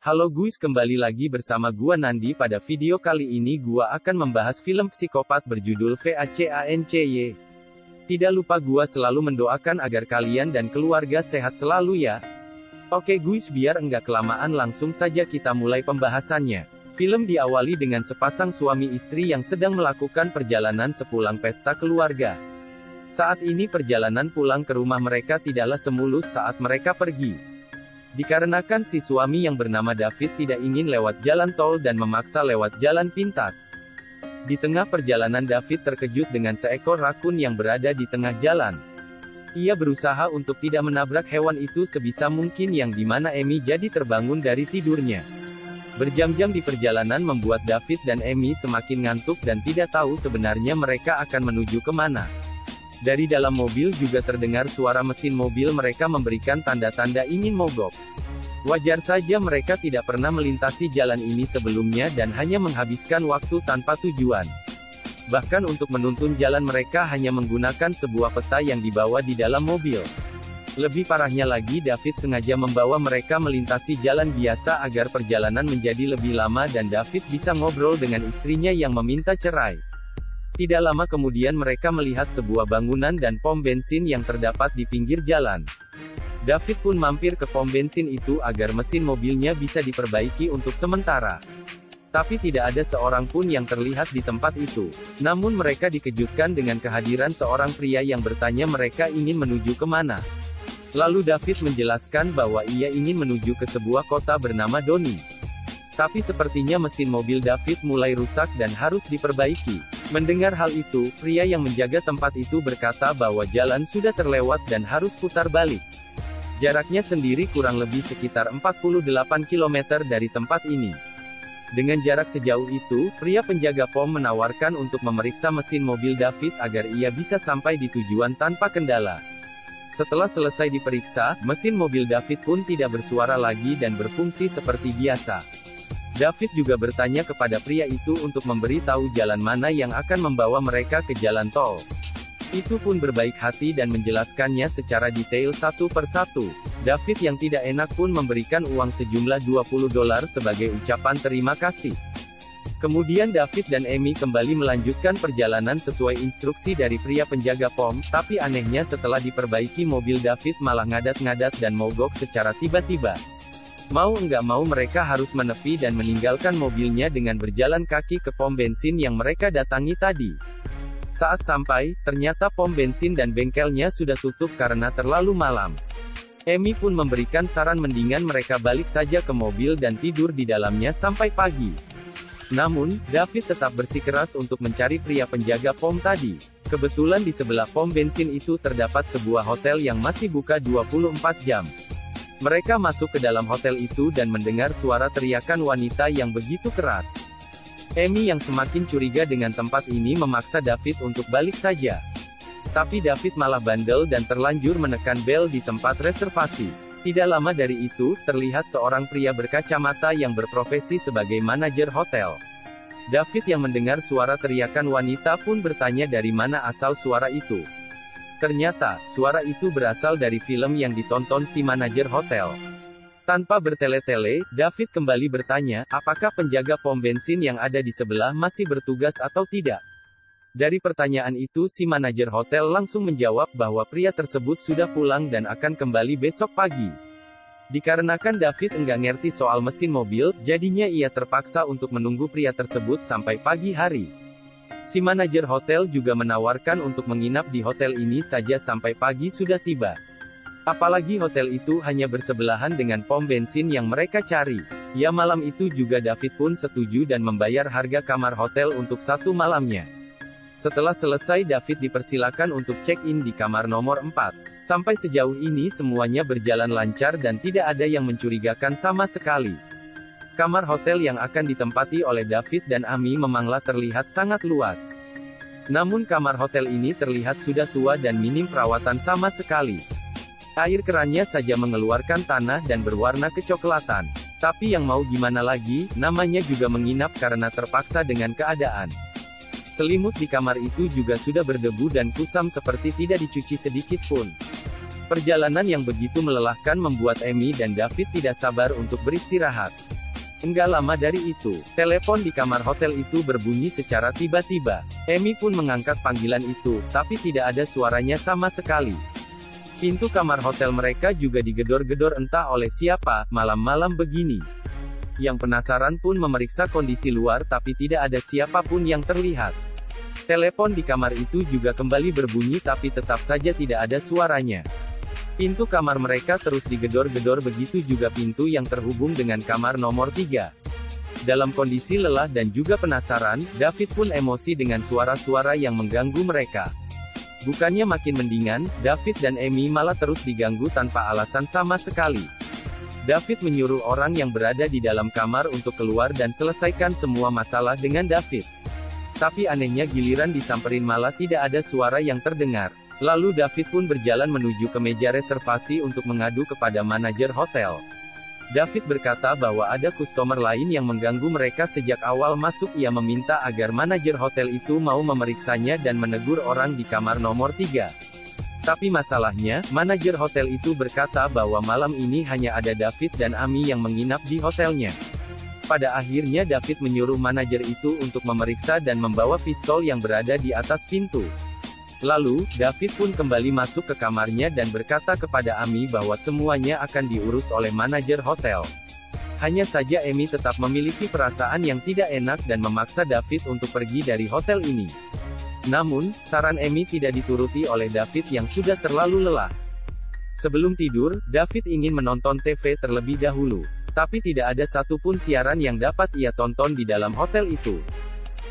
Halo guys, kembali lagi bersama gua Nandi. Pada video kali ini gua akan membahas film psikopat berjudul VACANCY. Tidak lupa gua selalu mendoakan agar kalian dan keluarga sehat selalu ya. Oke guys, biar enggak kelamaan langsung saja kita mulai pembahasannya. Film diawali dengan sepasang suami istri yang sedang melakukan perjalanan sepulang pesta keluarga. Saat ini perjalanan pulang ke rumah mereka tidaklah semulus saat mereka pergi. Dikarenakan si suami yang bernama David tidak ingin lewat jalan tol dan memaksa lewat jalan pintas. Di tengah perjalanan David terkejut dengan seekor rakun yang berada di tengah jalan. Ia berusaha untuk tidak menabrak hewan itu sebisa mungkin, yang dimana Amy jadi terbangun dari tidurnya. Berjam-jam di perjalanan membuat David dan Amy semakin ngantuk dan tidak tahu sebenarnya mereka akan menuju kemana. Dari dalam mobil juga terdengar suara mesin mobil mereka memberikan tanda-tanda ingin mogok. Wajar saja mereka tidak pernah melintasi jalan ini sebelumnya dan hanya menghabiskan waktu tanpa tujuan. Bahkan untuk menuntun jalan mereka hanya menggunakan sebuah peta yang dibawa di dalam mobil. Lebih parahnya lagi, David sengaja membawa mereka melintasi jalan biasa agar perjalanan menjadi lebih lama dan David bisa ngobrol dengan istrinya yang meminta cerai. Tidak lama kemudian mereka melihat sebuah bangunan dan pom bensin yang terdapat di pinggir jalan. David pun mampir ke pom bensin itu agar mesin mobilnya bisa diperbaiki untuk sementara. Tapi tidak ada seorang pun yang terlihat di tempat itu. Namun mereka dikejutkan dengan kehadiran seorang pria yang bertanya mereka ingin menuju kemana. Lalu David menjelaskan bahwa ia ingin menuju ke sebuah kota bernama Doni. Tapi sepertinya mesin mobil David mulai rusak dan harus diperbaiki. Mendengar hal itu, pria yang menjaga tempat itu berkata bahwa jalan sudah terlewat dan harus putar balik. Jaraknya sendiri kurang lebih sekitar 48 km dari tempat ini. Dengan jarak sejauh itu, pria penjaga pom menawarkan untuk memeriksa mesin mobil David agar ia bisa sampai di tujuan tanpa kendala. Setelah selesai diperiksa, mesin mobil David pun tidak bersuara lagi dan berfungsi seperti biasa. David juga bertanya kepada pria itu untuk memberi tahu jalan mana yang akan membawa mereka ke jalan tol. Itu pun berbaik hati dan menjelaskannya secara detail satu persatu. David yang tidak enak pun memberikan uang sejumlah $20 sebagai ucapan terima kasih. Kemudian David dan Amy kembali melanjutkan perjalanan sesuai instruksi dari pria penjaga pom, tapi anehnya setelah diperbaiki mobil David malah ngadat-ngadat dan mogok secara tiba-tiba. Mau enggak mau mereka harus menepi dan meninggalkan mobilnya dengan berjalan kaki ke pom bensin yang mereka datangi tadi. Saat sampai, ternyata pom bensin dan bengkelnya sudah tutup karena terlalu malam. Amy pun memberikan saran mendingan mereka balik saja ke mobil dan tidur di dalamnya sampai pagi. Namun, David tetap bersikeras untuk mencari pria penjaga pom tadi. Kebetulan di sebelah pom bensin itu terdapat sebuah hotel yang masih buka 24 jam. Mereka masuk ke dalam hotel itu dan mendengar suara teriakan wanita yang begitu keras. Amy yang semakin curiga dengan tempat ini memaksa David untuk balik saja. Tapi David malah bandel dan terlanjur menekan bel di tempat reservasi. Tidak lama dari itu, terlihat seorang pria berkacamata yang berprofesi sebagai manajer hotel. David yang mendengar suara teriakan wanita pun bertanya dari mana asal suara itu. Ternyata, suara itu berasal dari film yang ditonton si manajer hotel. Tanpa bertele-tele, David kembali bertanya, apakah penjaga pom bensin yang ada di sebelah masih bertugas atau tidak? Dari pertanyaan itu si manajer hotel langsung menjawab bahwa pria tersebut sudah pulang dan akan kembali besok pagi. Dikarenakan David enggak ngerti soal mesin mobil, jadinya ia terpaksa untuk menunggu pria tersebut sampai pagi hari. Si manajer hotel juga menawarkan untuk menginap di hotel ini saja sampai pagi sudah tiba. Apalagi hotel itu hanya bersebelahan dengan pom bensin yang mereka cari. Ya, malam itu juga David pun setuju dan membayar harga kamar hotel untuk satu malamnya. Setelah selesai David dipersilakan untuk check-in di kamar nomor 4. Sampai sejauh ini semuanya berjalan lancar dan tidak ada yang mencurigakan sama sekali. Kamar hotel yang akan ditempati oleh David dan Amy memanglah terlihat sangat luas. Namun kamar hotel ini terlihat sudah tua dan minim perawatan sama sekali. Air kerannya saja mengeluarkan tanah dan berwarna kecoklatan. Tapi yang mau gimana lagi, namanya juga menginap karena terpaksa dengan keadaan. Selimut di kamar itu juga sudah berdebu dan kusam seperti tidak dicuci sedikit pun. Perjalanan yang begitu melelahkan membuat Amy dan David tidak sabar untuk beristirahat. Enggak lama dari itu, telepon di kamar hotel itu berbunyi secara tiba-tiba. Amy pun mengangkat panggilan itu, tapi tidak ada suaranya sama sekali. Pintu kamar hotel mereka juga digedor-gedor entah oleh siapa, malam-malam begini. Yang penasaran pun memeriksa kondisi luar tapi tidak ada siapapun yang terlihat. Telepon di kamar itu juga kembali berbunyi tapi tetap saja tidak ada suaranya. Pintu kamar mereka terus digedor-gedor, begitu juga pintu yang terhubung dengan kamar nomor 3. Dalam kondisi lelah dan juga penasaran, David pun emosi dengan suara-suara yang mengganggu mereka. Bukannya makin mendingan, David dan Amy malah terus diganggu tanpa alasan sama sekali. David menyuruh orang yang berada di dalam kamar untuk keluar dan selesaikan semua masalah dengan David. Tapi anehnya giliran disamperin malah tidak ada suara yang terdengar. Lalu David pun berjalan menuju ke meja reservasi untuk mengadu kepada manajer hotel. David berkata bahwa ada customer lain yang mengganggu mereka sejak awal masuk. Ia meminta agar manajer hotel itu mau memeriksanya dan menegur orang di kamar nomor 3. Tapi masalahnya, manajer hotel itu berkata bahwa malam ini hanya ada David dan Amy yang menginap di hotelnya. Pada akhirnya David menyuruh manajer itu untuk memeriksa dan membawa pistol yang berada di atas pintu. Lalu, David pun kembali masuk ke kamarnya dan berkata kepada Amy bahwa semuanya akan diurus oleh manajer hotel. Hanya saja Amy tetap memiliki perasaan yang tidak enak dan memaksa David untuk pergi dari hotel ini. Namun, saran Amy tidak dituruti oleh David yang sudah terlalu lelah. Sebelum tidur, David ingin menonton TV terlebih dahulu. Tapi tidak ada satupun siaran yang dapat ia tonton di dalam hotel itu.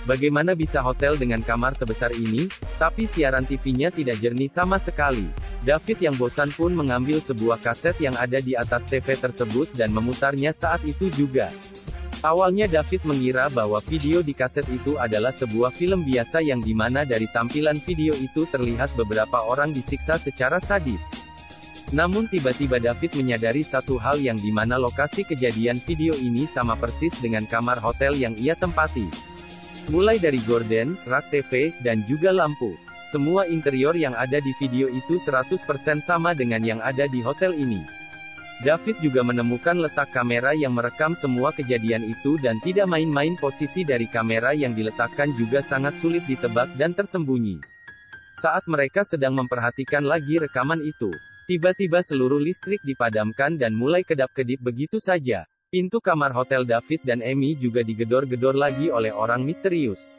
Bagaimana bisa hotel dengan kamar sebesar ini? Tapi siaran TV-nya tidak jernih sama sekali. David yang bosan pun mengambil sebuah kaset yang ada di atas TV tersebut dan memutarnya saat itu juga. Awalnya David mengira bahwa video di kaset itu adalah sebuah film biasa yang dimana dari tampilan video itu terlihat beberapa orang disiksa secara sadis. Namun tiba-tiba David menyadari satu hal yang dimana lokasi kejadian video ini sama persis dengan kamar hotel yang ia tempati. Mulai dari gorden, rak TV, dan juga lampu. Semua interior yang ada di video itu 100% sama dengan yang ada di hotel ini. David juga menemukan letak kamera yang merekam semua kejadian itu dan tidak main-main, posisi dari kamera yang diletakkan juga sangat sulit ditebak dan tersembunyi. Saat mereka sedang memperhatikan lagi rekaman itu, tiba-tiba seluruh listrik dipadamkan dan mulai kedap-kedip begitu saja. Pintu kamar hotel David dan Amy juga digedor-gedor lagi oleh orang misterius.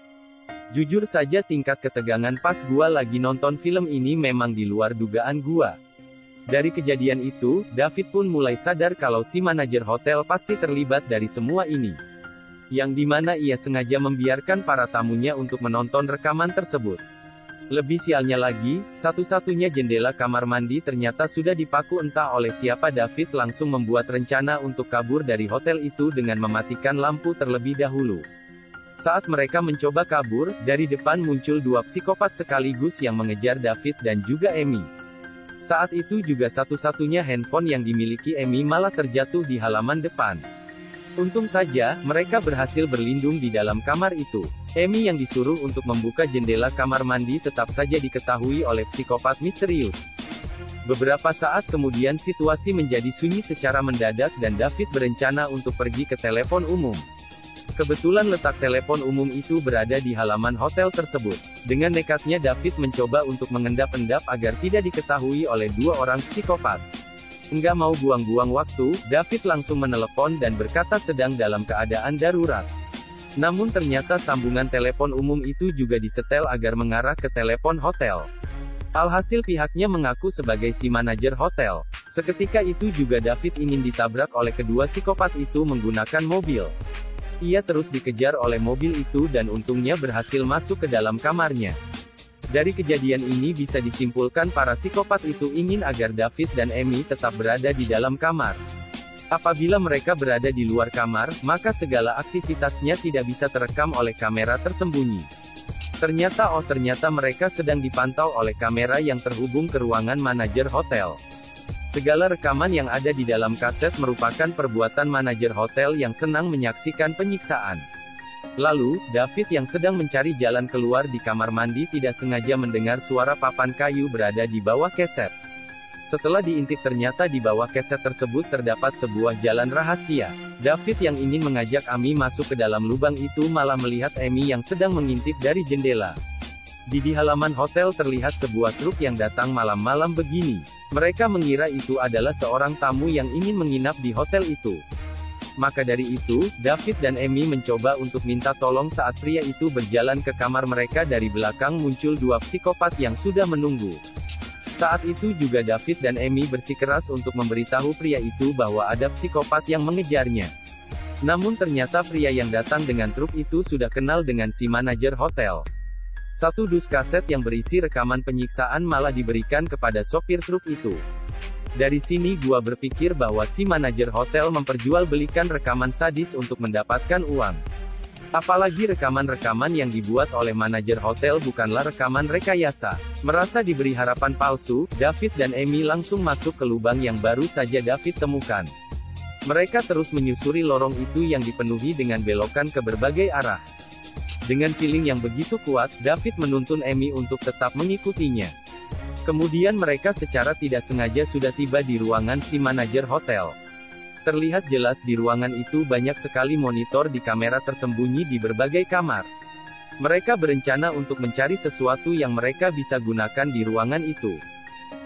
Jujur saja tingkat ketegangan pas gua lagi nonton film ini memang di luar dugaan gua. Dari kejadian itu, David pun mulai sadar kalau si manajer hotel pasti terlibat dari semua ini. Yang dimana ia sengaja membiarkan para tamunya untuk menonton rekaman tersebut. Lebih sialnya lagi, satu-satunya jendela kamar mandi ternyata sudah dipaku entah oleh siapa. David langsung membuat rencana untuk kabur dari hotel itu dengan mematikan lampu terlebih dahulu. Saat mereka mencoba kabur, dari depan muncul dua psikopat sekaligus yang mengejar David dan juga Amy. Saat itu juga satu-satunya handphone yang dimiliki Amy malah terjatuh di halaman depan. Untung saja, mereka berhasil berlindung di dalam kamar itu. Amy yang disuruh untuk membuka jendela kamar mandi tetap saja diketahui oleh psikopat misterius. Beberapa saat kemudian situasi menjadi sunyi secara mendadak dan David berencana untuk pergi ke telepon umum. Kebetulan letak telepon umum itu berada di halaman hotel tersebut. Dengan nekatnya David mencoba untuk mengendap-endap agar tidak diketahui oleh dua orang psikopat. Enggak mau buang-buang waktu, David langsung menelepon dan berkata sedang dalam keadaan darurat. Namun ternyata sambungan telepon umum itu juga disetel agar mengarah ke telepon hotel. Alhasil pihaknya mengaku sebagai si manajer hotel. Seketika itu juga David ingin ditabrak oleh kedua psikopat itu menggunakan mobil. Ia terus dikejar oleh mobil itu dan untungnya berhasil masuk ke dalam kamarnya. Dari kejadian ini bisa disimpulkan para psikopat itu ingin agar David dan Amy tetap berada di dalam kamar. Apabila mereka berada di luar kamar, maka segala aktivitasnya tidak bisa terekam oleh kamera tersembunyi. Ternyata mereka sedang dipantau oleh kamera yang terhubung ke ruangan manajer hotel. Segala rekaman yang ada di dalam kaset merupakan perbuatan manajer hotel yang senang menyaksikan penyiksaan. Lalu, David yang sedang mencari jalan keluar di kamar mandi tidak sengaja mendengar suara papan kayu berada di bawah keset. Setelah diintip ternyata di bawah keset tersebut terdapat sebuah jalan rahasia. David yang ingin mengajak Amy masuk ke dalam lubang itu malah melihat Amy yang sedang mengintip dari jendela. Di halaman hotel terlihat sebuah truk yang datang malam-malam begini. Mereka mengira itu adalah seorang tamu yang ingin menginap di hotel itu. Maka dari itu, David dan Amy mencoba untuk minta tolong saat pria itu berjalan ke kamar mereka. Dari belakang muncul dua psikopat yang sudah menunggu. Saat itu juga David dan Amy bersikeras untuk memberitahu pria itu bahwa ada psikopat yang mengejarnya. Namun ternyata pria yang datang dengan truk itu sudah kenal dengan si manajer hotel. Satu dus kaset yang berisi rekaman penyiksaan malah diberikan kepada sopir truk itu. Dari sini gua berpikir bahwa si manajer hotel memperjualbelikan rekaman sadis untuk mendapatkan uang. Apalagi rekaman-rekaman yang dibuat oleh manajer hotel bukanlah rekaman rekayasa. Merasa diberi harapan palsu, David dan Amy langsung masuk ke lubang yang baru saja David temukan. Mereka terus menyusuri lorong itu yang dipenuhi dengan belokan ke berbagai arah. Dengan feeling yang begitu kuat, David menuntun Amy untuk tetap mengikutinya. Kemudian mereka secara tidak sengaja sudah tiba di ruangan si manajer hotel. Terlihat jelas di ruangan itu banyak sekali monitor di kamera tersembunyi di berbagai kamar. Mereka berencana untuk mencari sesuatu yang mereka bisa gunakan di ruangan itu.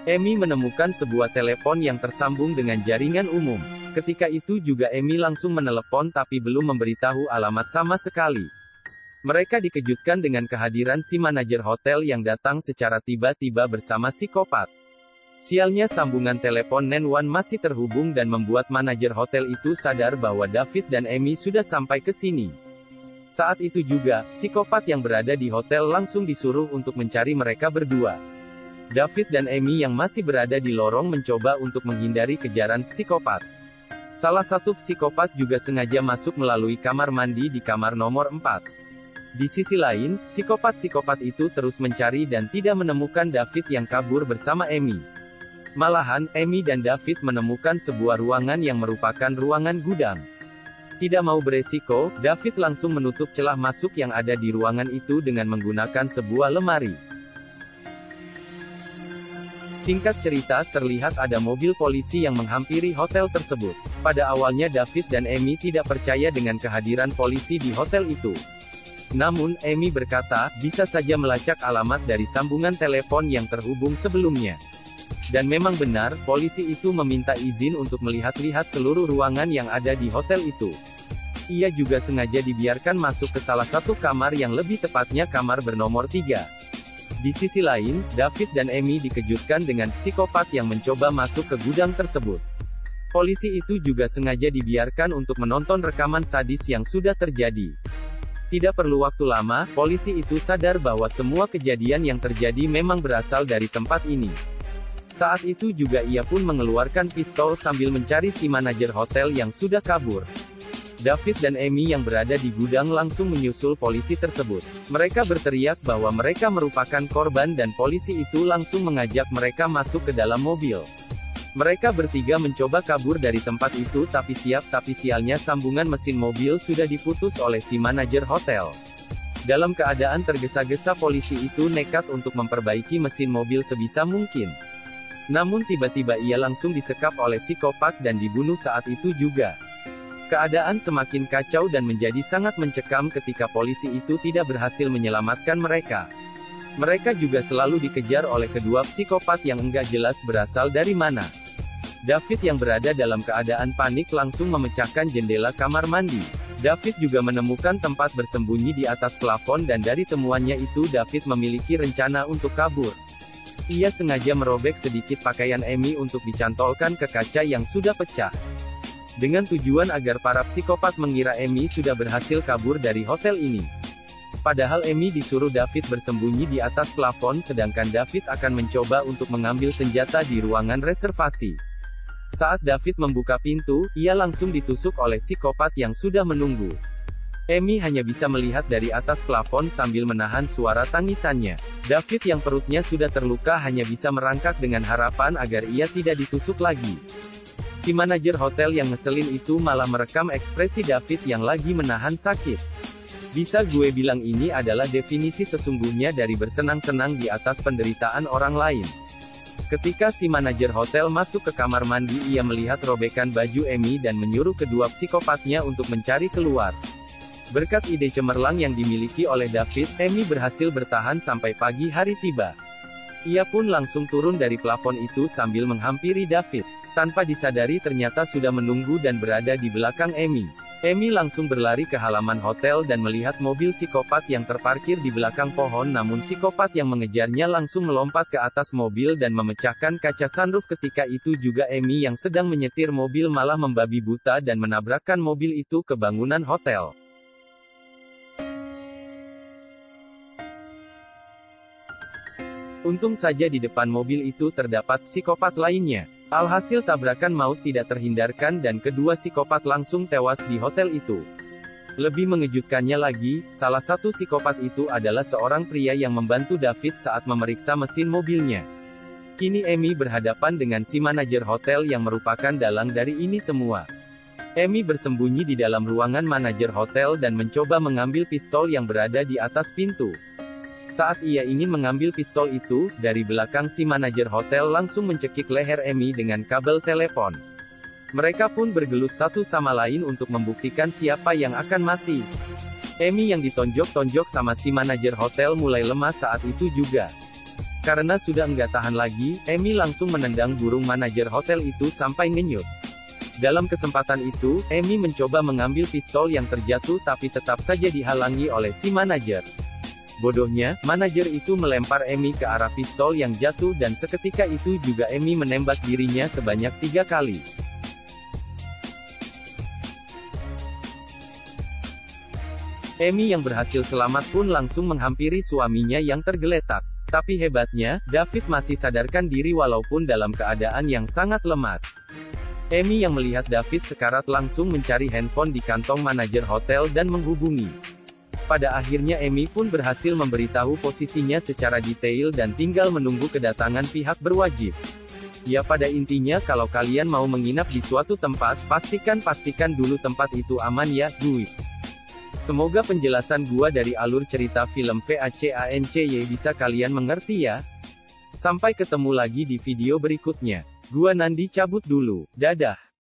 Amy menemukan sebuah telepon yang tersambung dengan jaringan umum. Ketika itu juga Amy langsung menelepon tapi belum memberitahu alamat sama sekali. Mereka dikejutkan dengan kehadiran si manajer hotel yang datang secara tiba-tiba bersama psikopat. Sialnya sambungan telepon 911 masih terhubung dan membuat manajer hotel itu sadar bahwa David dan Amy sudah sampai ke sini. Saat itu juga, psikopat yang berada di hotel langsung disuruh untuk mencari mereka berdua. David dan Amy yang masih berada di lorong mencoba untuk menghindari kejaran psikopat. Salah satu psikopat juga sengaja masuk melalui kamar mandi di kamar nomor 4. Di sisi lain, psikopat-psikopat itu terus mencari dan tidak menemukan David yang kabur bersama Amy. Malahan, Amy dan David menemukan sebuah ruangan yang merupakan ruangan gudang. Tidak mau beresiko, David langsung menutup celah masuk yang ada di ruangan itu dengan menggunakan sebuah lemari. Singkat cerita, terlihat ada mobil polisi yang menghampiri hotel tersebut. Pada awalnya David dan Amy tidak percaya dengan kehadiran polisi di hotel itu. Namun, Amy berkata, bisa saja melacak alamat dari sambungan telepon yang terhubung sebelumnya. Dan memang benar, polisi itu meminta izin untuk melihat-lihat seluruh ruangan yang ada di hotel itu. Ia juga sengaja dibiarkan masuk ke salah satu kamar yang lebih tepatnya kamar bernomor 3. Di sisi lain, David dan Amy dikejutkan dengan psikopat yang mencoba masuk ke gudang tersebut. Polisi itu juga sengaja dibiarkan untuk menonton rekaman sadis yang sudah terjadi. Tidak perlu waktu lama, polisi itu sadar bahwa semua kejadian yang terjadi memang berasal dari tempat ini. Saat itu juga ia pun mengeluarkan pistol sambil mencari si manajer hotel yang sudah kabur. David dan Amy yang berada di gudang langsung menyusul polisi tersebut. Mereka berteriak bahwa mereka merupakan korban dan polisi itu langsung mengajak mereka masuk ke dalam mobil. Mereka bertiga mencoba kabur dari tempat itu tapi sialnya sambungan mesin mobil sudah diputus oleh si manajer hotel. Dalam keadaan tergesa-gesa polisi itu nekat untuk memperbaiki mesin mobil sebisa mungkin. Namun tiba-tiba ia langsung disekap oleh psikopat dan dibunuh saat itu juga. Keadaan semakin kacau dan menjadi sangat mencekam ketika polisi itu tidak berhasil menyelamatkan mereka. Mereka juga selalu dikejar oleh kedua psikopat yang enggak jelas berasal dari mana. David yang berada dalam keadaan panik langsung memecahkan jendela kamar mandi. David juga menemukan tempat bersembunyi di atas plafon dan dari temuannya itu David memiliki rencana untuk kabur. Ia sengaja merobek sedikit pakaian Amy untuk dicantolkan ke kaca yang sudah pecah. Dengan tujuan agar para psikopat mengira Amy sudah berhasil kabur dari hotel ini. Padahal Amy disuruh David bersembunyi di atas plafon sedangkan David akan mencoba untuk mengambil senjata di ruangan reservasi. Saat David membuka pintu, ia langsung ditusuk oleh psikopat yang sudah menunggu. Amy hanya bisa melihat dari atas plafon sambil menahan suara tangisannya. David yang perutnya sudah terluka hanya bisa merangkak dengan harapan agar ia tidak ditusuk lagi. Si manajer hotel yang ngeselin itu malah merekam ekspresi David yang lagi menahan sakit. Bisa gue bilang ini adalah definisi sesungguhnya dari bersenang-senang di atas penderitaan orang lain. Ketika si manajer hotel masuk ke kamar mandi, ia melihat robekan baju Amy dan menyuruh kedua psikopatnya untuk mencari keluar. Berkat ide cemerlang yang dimiliki oleh David, Amy berhasil bertahan sampai pagi hari tiba. Ia pun langsung turun dari plafon itu sambil menghampiri David. Tanpa disadari ternyata sudah menunggu dan berada di belakang Amy. Amy langsung berlari ke halaman hotel dan melihat mobil psikopat yang terparkir di belakang pohon, namun psikopat yang mengejarnya langsung melompat ke atas mobil dan memecahkan kaca sunroof. Ketika itu juga Amy yang sedang menyetir mobil malah membabi buta dan menabrakkan mobil itu ke bangunan hotel. Untung saja di depan mobil itu terdapat psikopat lainnya. Alhasil tabrakan maut tidak terhindarkan dan kedua psikopat langsung tewas di hotel itu. Lebih mengejutkannya lagi, salah satu psikopat itu adalah seorang pria yang membantu David saat memeriksa mesin mobilnya. Kini Amy berhadapan dengan si manajer hotel yang merupakan dalang dari ini semua. Amy bersembunyi di dalam ruangan manajer hotel dan mencoba mengambil pistol yang berada di atas pintu. Saat ia ingin mengambil pistol itu, dari belakang si manajer hotel langsung mencekik leher Amy dengan kabel telepon. Mereka pun bergelut satu sama lain untuk membuktikan siapa yang akan mati. Amy yang ditonjok-tonjok sama si manajer hotel mulai lemas saat itu juga. Karena sudah enggak tahan lagi, Amy langsung menendang burung manajer hotel itu sampai ngenyut. Dalam kesempatan itu, Amy mencoba mengambil pistol yang terjatuh tapi tetap saja dihalangi oleh si manajer. Bodohnya, manajer itu melempar Amy ke arah pistol yang jatuh dan seketika itu juga Amy menembak dirinya sebanyak 3 kali. Amy yang berhasil selamat pun langsung menghampiri suaminya yang tergeletak. Tapi hebatnya, David masih sadarkan diri walaupun dalam keadaan yang sangat lemas. Amy yang melihat David sekarat langsung mencari handphone di kantong manajer hotel dan menghubungi. Pada akhirnya Amy pun berhasil memberitahu posisinya secara detail dan tinggal menunggu kedatangan pihak berwajib. Ya pada intinya kalau kalian mau menginap di suatu tempat, pastikan dulu tempat itu aman ya, guys. Semoga penjelasan gua dari alur cerita film VACANCY bisa kalian mengerti ya. Sampai ketemu lagi di video berikutnya. Gua Nandi cabut dulu, dadah.